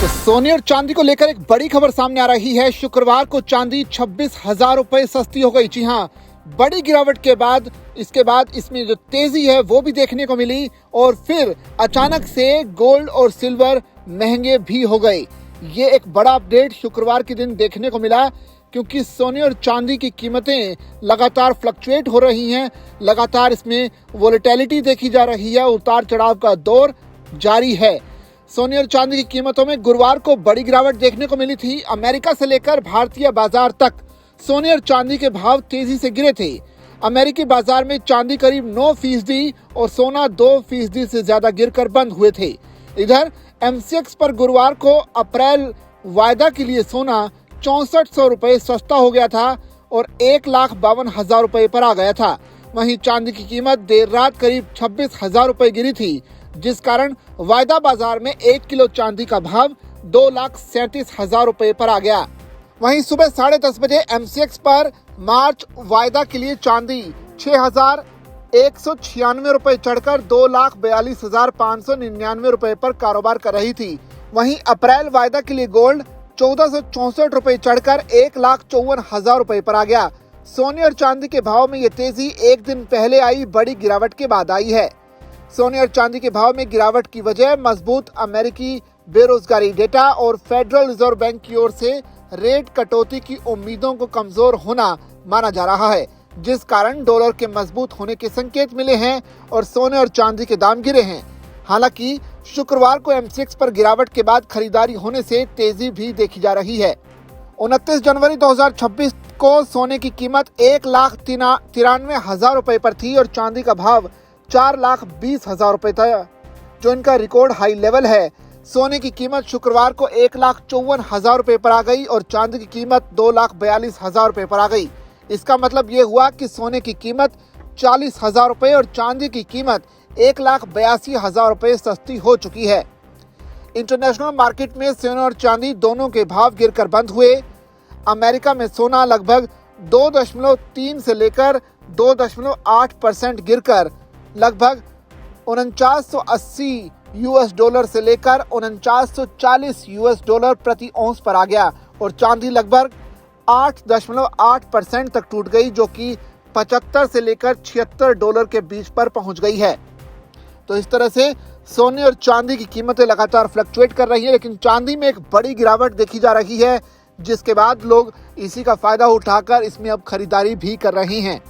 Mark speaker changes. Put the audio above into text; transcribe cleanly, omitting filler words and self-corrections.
Speaker 1: तो सोने और चांदी को लेकर एक बड़ी खबर सामने आ रही है। शुक्रवार को चांदी 26,000 रुपए सस्ती हो गई। जी हाँ, बड़ी गिरावट के बाद इसमें जो तेजी है वो भी देखने को मिली और फिर अचानक से गोल्ड और सिल्वर महंगे भी हो गए। ये एक बड़ा अपडेट शुक्रवार के दिन देखने को मिला क्योंकि सोने और चांदी की कीमतें लगातार फ्लक्चुएट हो रही हैं। लगातार इसमें वोलेटिलिटी देखी जा रही है, उतार चढ़ाव का दौर जारी है। सोने और चांदी की कीमतों में गुरुवार को बड़ी गिरावट देखने को मिली थी। अमेरिका से लेकर भारतीय बाजार तक सोने और चांदी के भाव तेजी से गिरे थे। अमेरिकी बाजार में चांदी करीब 9% और सोना 2% से ज्यादा गिरकर बंद हुए थे। इधर एमसीएक्स पर गुरुवार को अप्रैल वायदा के लिए सोना 6400 रुपए सस्ता हो गया था और 1,52,000 रुपए पर आ गया था। वहीं चांदी की कीमत देर रात करीब 26,000 रुपए गिरी थी, जिस कारण वायदा बाजार में 1 किलो चांदी का भाव 2,37,000 रुपए पर आ गया। वहीं सुबह 10:30 बजे एमसीएक्स पर मार्च वायदा के लिए चांदी 6,196 रुपए चढ़कर 2,42,599 रुपए पर कारोबार कर रही थी। वहीं अप्रैल वायदा के लिए गोल्ड 1,464 रुपए चढ़कर 1,54,000 रुपए पर आ गया। सोने और चांदी के भाव में ये तेजी एक दिन पहले आई बड़ी गिरावट के बाद आई है। सोने और चांदी के भाव में गिरावट की वजह मजबूत अमेरिकी बेरोजगारी डेटा और फेडरल रिजर्व बैंक की ओर से रेट कटौती की उम्मीदों को कमजोर होना माना जा रहा है, जिस कारण डॉलर के मजबूत होने के संकेत मिले हैं और सोने और चांदी के दाम गिरे हैं। हालांकि शुक्रवार को एमसीएक्स पर गिरावट के बाद खरीदारी होने से तेजी भी देखी जा रही है। 29 जनवरी 2026 को सोने की कीमत 1,93,000 रुपए पर थी और चांदी का भाव 4,20,000 रुपए था, जो इनका रिकॉर्ड हाई लेवल है। सोने की कीमत शुक्रवार को 1,54,000 रुपए पर आ गई और चांदी की कीमत 2,42,000 रुपए पर आ गई। इसका मतलब ये हुआ कि सोने की कीमत 40,000 रुपए और चांदी की कीमत 1,82,000 रुपए सस्ती हो चुकी है। इंटरनेशनल मार्केट में सोना और चांदी दोनों के भाव गिरकर बंद हुए। अमेरिका में सोना लगभग 2.3 से लेकर 2.8% गिरकर लगभग 4980 यूएस डॉलर से लेकर 4940 यूएस डॉलर प्रति औंस पर आ गया और चांदी लगभग 8.8% तक टूट गई, जो कि 75 से लेकर 76 डॉलर के बीच पर पहुंच गई है। तो इस तरह से सोने और चांदी की कीमतें लगातार फ्लक्चुएट कर रही हैं, लेकिन चांदी में एक बड़ी गिरावट देखी जा रही है, जिसके बाद लोग इसी का फायदा उठाकर इसमें अब खरीदारी भी कर रहे हैं।